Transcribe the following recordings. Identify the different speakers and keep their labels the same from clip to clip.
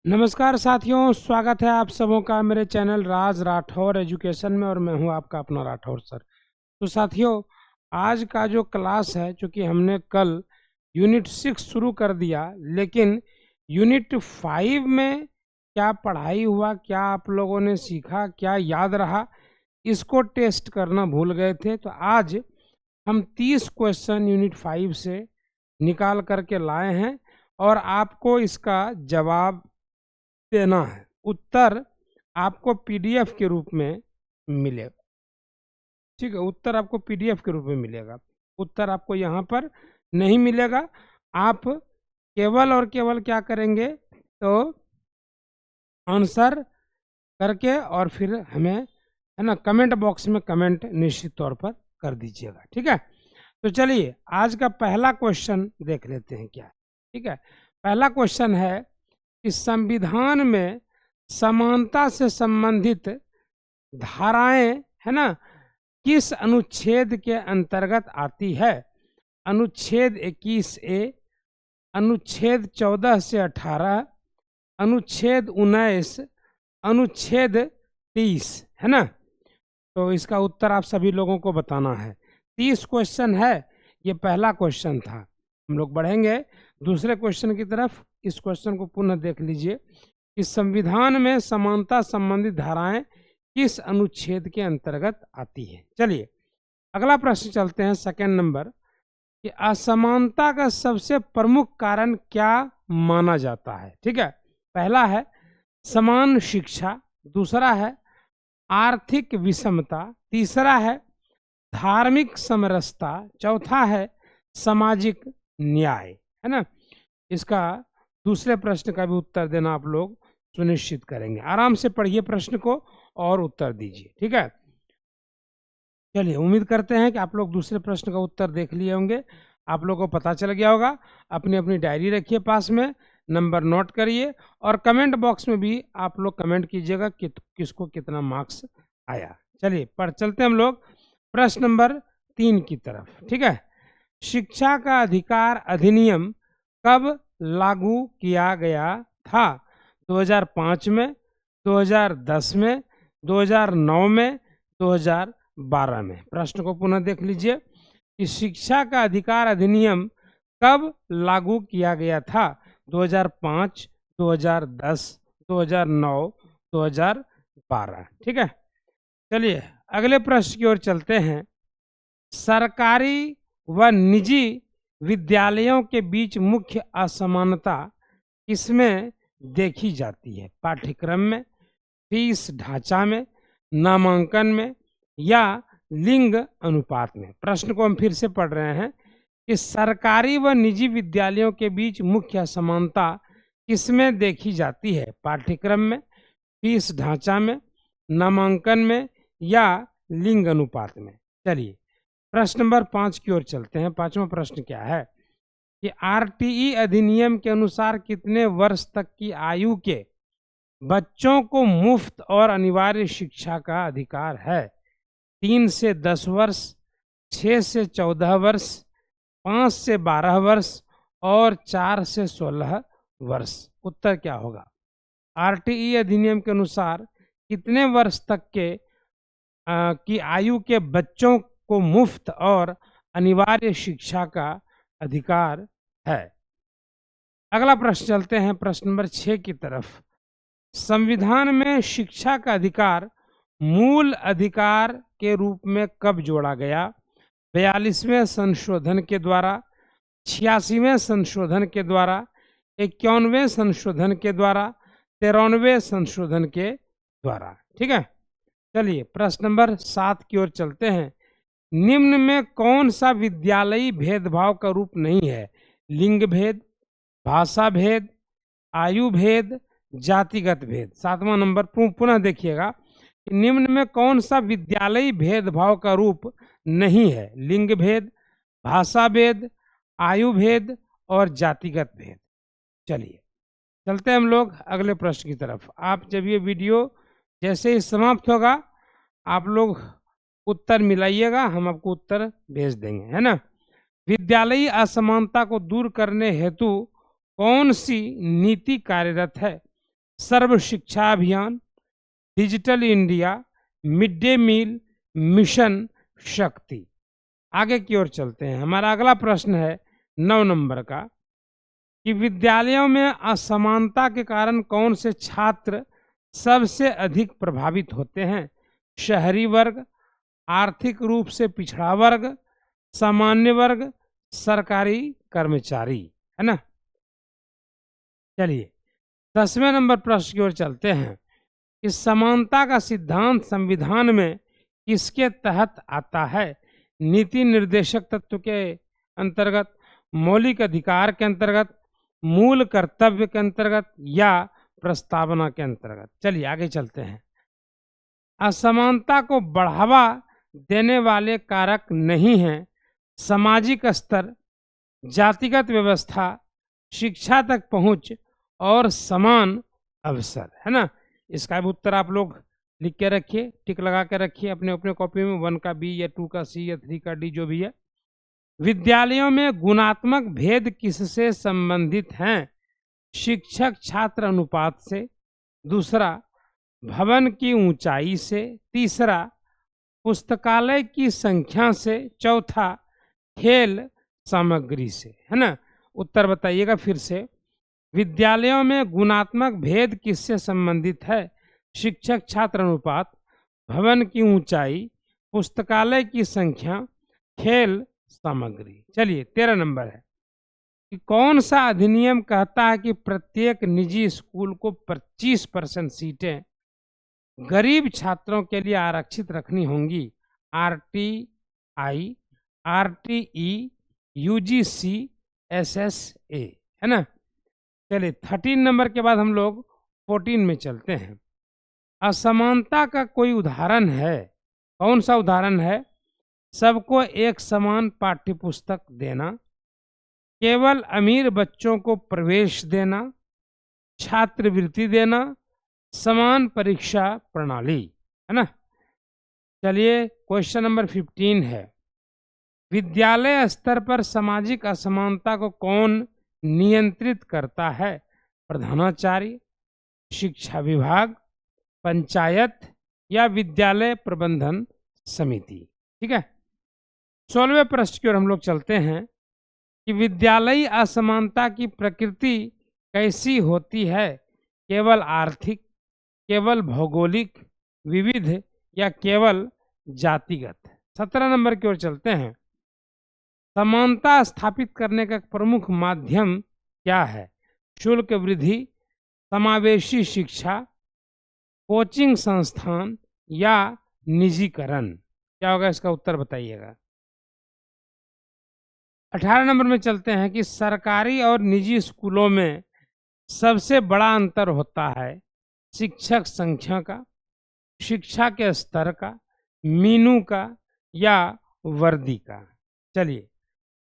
Speaker 1: नमस्कार साथियों, स्वागत है आप सबों का मेरे चैनल राज राठौर एजुकेशन में और मैं हूं आपका अपना राठौर सर। तो साथियों, आज का जो क्लास है, चूँकि हमने कल यूनिट 6 शुरू कर दिया, लेकिन यूनिट 5 में क्या पढ़ाई हुआ, क्या आप लोगों ने सीखा, क्या याद रहा, इसको टेस्ट करना भूल गए थे। तो आज हम 30 क्वेश्चन यूनिट 5 से निकाल करके लाए हैं और आपको इसका जवाब देना है। उत्तर आपको पीडीएफ के रूप में मिलेगा। ठीक है, उत्तर आपको पीडीएफ के रूप में मिलेगा। उत्तर आपको यहाँ पर नहीं मिलेगा। आप केवल और केवल क्या करेंगे, तो आंसर करके और फिर हमें, है ना, कमेंट बॉक्स में कमेंट निश्चित तौर पर कर दीजिएगा। ठीक है, तो चलिए आज का पहला क्वेश्चन देख लेते हैं क्या है। ठीक है, पहला क्वेश्चन है कि संविधान में समानता से संबंधित धाराएं, है ना, किस अनुच्छेद के अंतर्गत आती है। अनुच्छेद 21A, अनुच्छेद 14 से 18, अनुच्छेद 19, अनुच्छेद 30, है ना। तो इसका उत्तर आप सभी लोगों को बताना है। 30 क्वेश्चन है, ये पहला क्वेश्चन था। हम लोग बढ़ेंगे दूसरे क्वेश्चन की तरफ। इस क्वेश्चन को पुनः देख लीजिए कि संविधान में समानता संबंधित धाराएं किस अनुच्छेद के अंतर्गत आती है। चलिए अगला प्रश्न चलते हैं, सेकंड नंबर, कि असमानता का सबसे प्रमुख कारण क्या माना जाता है। ठीक है, पहला है समान शिक्षा, दूसरा है आर्थिक विषमता, तीसरा है धार्मिक समरसता, चौथा है सामाजिक न्याय, है ना। इसका दूसरे प्रश्न का भी उत्तर देना आप लोग सुनिश्चित करेंगे। आराम से पढ़िए प्रश्न को और उत्तर दीजिए। ठीक है, चलिए उम्मीद करते हैं कि आप लोग दूसरे प्रश्न का उत्तर देख लिए होंगे, आप लोगों को पता चल गया होगा। अपनी अपनी डायरी रखिए पास में, नंबर नोट करिए और कमेंट बॉक्स में भी आप लोग कमेंट कीजिएगा कि किसको कितना मार्क्स आया। चलिए पढ़ चलते हैं हम लोग प्रश्न नंबर 3 की तरफ। ठीक है, शिक्षा का अधिकार अधिनियम कब लागू किया गया था। 2005 में, 2010 में, 2009 में, 2012 में। प्रश्न को पुनः देख लीजिए कि शिक्षा का अधिकार अधिनियम कब लागू किया गया था। 2005, 2010, 2009, 2012। ठीक है, चलिए अगले प्रश्न की ओर चलते हैं। सरकारी व निजी विद्यालयों के बीच मुख्य असमानता किसमें देखी जाती है। पाठ्यक्रम में, फीस ढांचा में, नामांकन में या लिंग अनुपात में। प्रश्न को हम फिर से पढ़ रहे हैं कि सरकारी व निजी विद्यालयों के बीच मुख्य असमानता किसमें देखी जाती है। पाठ्यक्रम में, फीस ढांचा में, नामांकन में या लिंग अनुपात में। चलिए प्रश्न नंबर 5 की ओर चलते हैं। पांचवा प्रश्न क्या है कि आरटीई अधिनियम के अनुसार कितने वर्ष तक की आयु के बच्चों को मुफ्त और अनिवार्य शिक्षा का अधिकार है। 3 से 10 वर्ष, 6 से 14 वर्ष, 5 से 12 वर्ष और 4 से 16 वर्ष। उत्तर क्या होगा। आरटीई अधिनियम के अनुसार कितने वर्ष तक के की आयु के बच्चों को मुफ्त और अनिवार्य शिक्षा का अधिकार है। अगला प्रश्न चलते हैं प्रश्न नंबर 6 की तरफ। संविधान में शिक्षा का अधिकार मूल अधिकार के रूप में कब जोड़ा गया। 42वें संशोधन के द्वारा, 86वें संशोधन के द्वारा, 51वें संशोधन के द्वारा, 93वें संशोधन के द्वारा। ठीक है, चलिए प्रश्न नंबर 7 की ओर चलते हैं। निम्न में कौन सा विद्यालयी भेदभाव का रूप नहीं है। लिंग भेद, भाषा भेद, आयु भेद, जातिगत भेद। 7वां नंबर पुनः देखिएगा, निम्न में कौन सा विद्यालयी भेदभाव का रूप नहीं है। लिंग भेद, भाषा भेद, आयु भेद और जातिगत भेद। चलिए चलते हैं हम लोग अगले प्रश्न की तरफ। आप जब ये वीडियो जैसे ही समाप्त होगा, आप लोग उत्तर मिलाइएगा, हम आपको उत्तर भेज देंगे, है ना। विद्यालयी असमानता को दूर करने हेतु कौन सी नीति कार्यरत है। Sarva Shiksha Abhiyan, digital India, mid day meal, mission Shakti. आगे की ओर चलते हैं। हमारा अगला प्रश्न है 9 नंबर का कि विद्यालयों में असमानता के कारण कौन से छात्र सबसे अधिक प्रभावित होते हैं? शहरी वर्ग, आर्थिक रूप से पिछड़ा वर्ग, सामान्य वर्ग, सरकारी कर्मचारी, है ना। चलिए 10वें नंबर प्रश्न की ओर चलते हैं कि समानता का सिद्धांत संविधान में किसके तहत आता है? नीति निर्देशक तत्व के अंतर्गत, मौलिक अधिकार के अंतर्गत, मूल कर्तव्य के अंतर्गत या प्रस्तावना के अंतर्गत। चलिए आगे चलते हैं। असमानता को बढ़ावा देने वाले कारक नहीं हैं सामाजिक स्तर, जातिगत व्यवस्था, शिक्षा तक पहुंच और समान अवसर, है ना। इसका भी उत्तर आप लोग लिख के रखिए, टिक लगा के रखिए अपने अपने कॉपी में, 1 का बी या 2 का सी या 3 का डी, जो भी है। विद्यालयों में गुणात्मक भेद किससे संबंधित हैं? शिक्षक छात्र अनुपात से, दूसरा भवन की ऊंचाई से, तीसरा पुस्तकालय की संख्या से, चौथा खेल सामग्री से, है ना। उत्तर बताइएगा फिर से। विद्यालयों में गुणात्मक भेद किससे संबंधित है? शिक्षक छात्र अनुपात, भवन की ऊंचाई, पुस्तकालय की संख्या, खेल सामग्री। चलिए 13 नंबर है कि कौन सा अधिनियम कहता है कि प्रत्येक निजी स्कूल को 25% सीटें गरीब छात्रों के लिए आरक्षित रखनी होंगी? RTI, RTE, UGC, SSA, है ना। चलिए 13 नंबर के बाद हम लोग 14 में चलते हैं। असमानता का कोई उदाहरण है? कौन सा उदाहरण है? सबको एक समान पाठ्यपुस्तक देना, केवल अमीर बच्चों को प्रवेश देना, छात्रवृत्ति देना, समान परीक्षा प्रणाली, है ना। चलिए क्वेश्चन नंबर 15 है, विद्यालय स्तर पर सामाजिक असमानता को कौन नियंत्रित करता है? प्रधानाचार्य, शिक्षा विभाग, पंचायत या विद्यालय प्रबंधन समिति। ठीक है। 16वें प्रश्न की ओर हम लोग चलते हैं कि विद्यालयी असमानता की प्रकृति कैसी होती है? केवल आर्थिक, केवल भौगोलिक, विविध या केवल जातिगत। 17 नंबर की ओर चलते हैं। समानता स्थापित करने का प्रमुख माध्यम क्या है? शुल्क वृद्धि, समावेशी शिक्षा, कोचिंग संस्थान या निजीकरण। क्या होगा इसका उत्तर बताइएगा। 18 नंबर में चलते हैं कि सरकारी और निजी स्कूलों में सबसे बड़ा अंतर होता है शिक्षक संख्या का, शिक्षा के स्तर का, मीनू का या वर्दी का। चलिए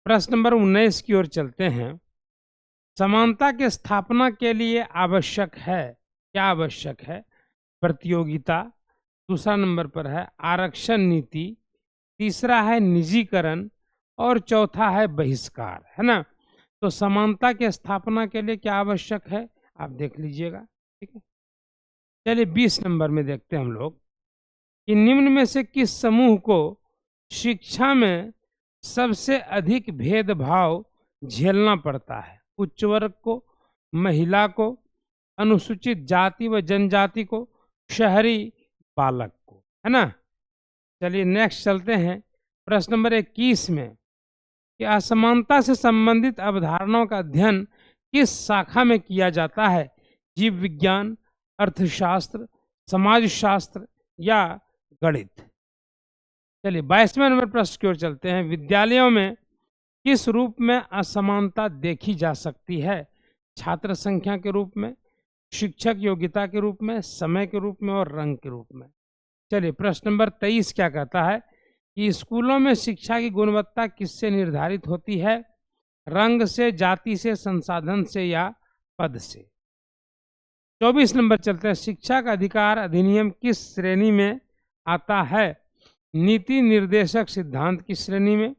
Speaker 1: प्रश्न नंबर 19 की ओर चलते हैं। समानता की स्थापना के लिए आवश्यक है, क्या आवश्यक है? प्रतियोगिता, दूसरा नंबर पर है आरक्षण नीति, तीसरा है निजीकरण और चौथा है बहिष्कार, है ना। तो समानता की स्थापना के लिए क्या आवश्यक है आप देख लीजिएगा। ठीक है। चलिए 20 नंबर में देखते हैं हम लोग कि निम्न में से किस समूह को शिक्षा में सबसे अधिक भेदभाव झेलना पड़ता है? उच्च वर्ग को, महिला को, अनुसूचित जाति व जनजाति को, शहरी बालक को, है ना। चलिए नेक्स्ट चलते हैं प्रश्न नंबर 21 में कि असमानता से संबंधित अवधारणाओं का अध्ययन किस शाखा में किया जाता है? जीव विज्ञान, अर्थशास्त्र, समाजशास्त्र या गणित। चलिए 22वें नंबर प्रश्न की ओर चलते हैं। विद्यालयों में किस रूप में असमानता देखी जा सकती है? छात्र संख्या के रूप में, शिक्षक योग्यता के रूप में, समय के रूप में और रंग के रूप में। चलिए प्रश्न नंबर 23 क्या कहता है कि स्कूलों में शिक्षा की गुणवत्ता किससे निर्धारित होती है? रंग से, जाति से, संसाधन से या पद से। 24 नंबर चलते हैं। शिक्षा का अधिकार अधिनियम किस श्रेणी में आता है? नीति निर्देशक सिद्धांत की श्रेणी में,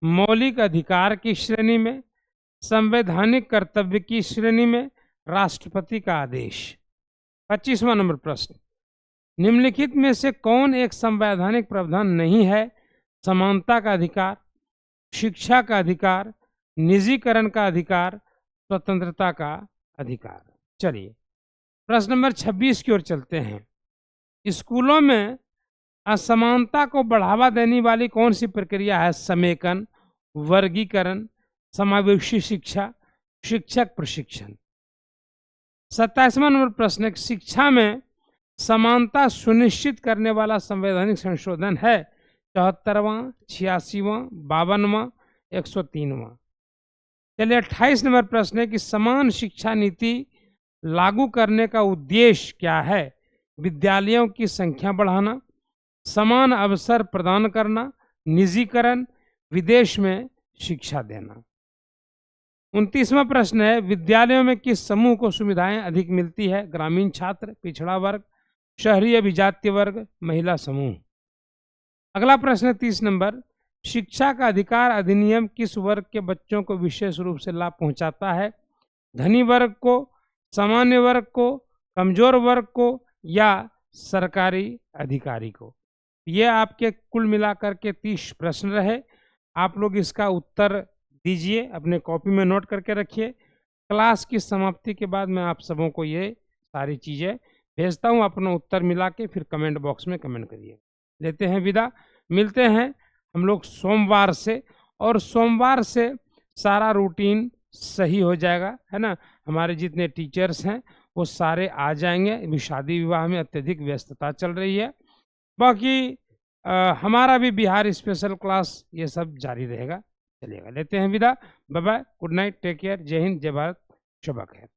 Speaker 1: मौलिक अधिकार की श्रेणी में, संवैधानिक कर्तव्य की श्रेणी में, राष्ट्रपति का आदेश। 25वां नंबर प्रश्न, निम्नलिखित में से कौन एक संवैधानिक प्रावधान नहीं है? समानता का अधिकार, शिक्षा का अधिकार, निजीकरण का अधिकार, स्वतंत्रता का अधिकार। चलिए प्रश्न नंबर 26 की ओर चलते हैं। स्कूलों में असमानता को बढ़ावा देने वाली कौन सी प्रक्रिया है? समेकन, वर्गीकरण, समावेशी शिक्षा, शिक्षक प्रशिक्षण। 27वां नंबर प्रश्न है, शिक्षा में समानता सुनिश्चित करने वाला संवैधानिक संशोधन है? 74वां, 86वां, 52वां, 103वां। चलिए 28 नंबर प्रश्न है कि समान शिक्षा नीति लागू करने का उद्देश्य क्या है? विद्यालयों की संख्या बढ़ाना, समान अवसर प्रदान करना, निजीकरण, विदेश में शिक्षा देना। 29वां प्रश्न है, विद्यालयों में किस समूह को सुविधाएं अधिक मिलती है? ग्रामीण छात्र, पिछड़ा वर्ग, शहरी अभिजात्य वर्ग, महिला समूह। अगला प्रश्न है 30 नंबर, शिक्षा का अधिकार अधिनियम किस वर्ग के बच्चों को विशेष रूप से लाभ पहुंचाता है? धनी वर्ग को, सामान्य वर्ग को, कमजोर वर्ग को, या सरकारी अधिकारी को? ये आपके कुल मिलाकर के 30 प्रश्न रहे। आप लोग इसका उत्तर दीजिए, अपने कॉपी में नोट करके रखिए। क्लास की समाप्ति के बाद मैं आप सबों को ये सारी चीज़ें भेजता हूँ, अपना उत्तर मिला के फिर कमेंट बॉक्स में कमेंट करिए। लेते हैं विदा, मिलते हैं हम लोग सोमवार से, और सोमवार से सारा रूटीन सही हो जाएगा, है ना। हमारे जितने टीचर्स हैं वो सारे आ जाएंगे। अभी शादी विवाह में अत्यधिक व्यस्तता चल रही है। बाकी हमारा भी बिहार स्पेशल क्लास ये सब जारी रहेगा, चलिएगा। लेते हैं विदा, bye bye, good night, take care, जय हिंद, जय भारत, शुभ खैर।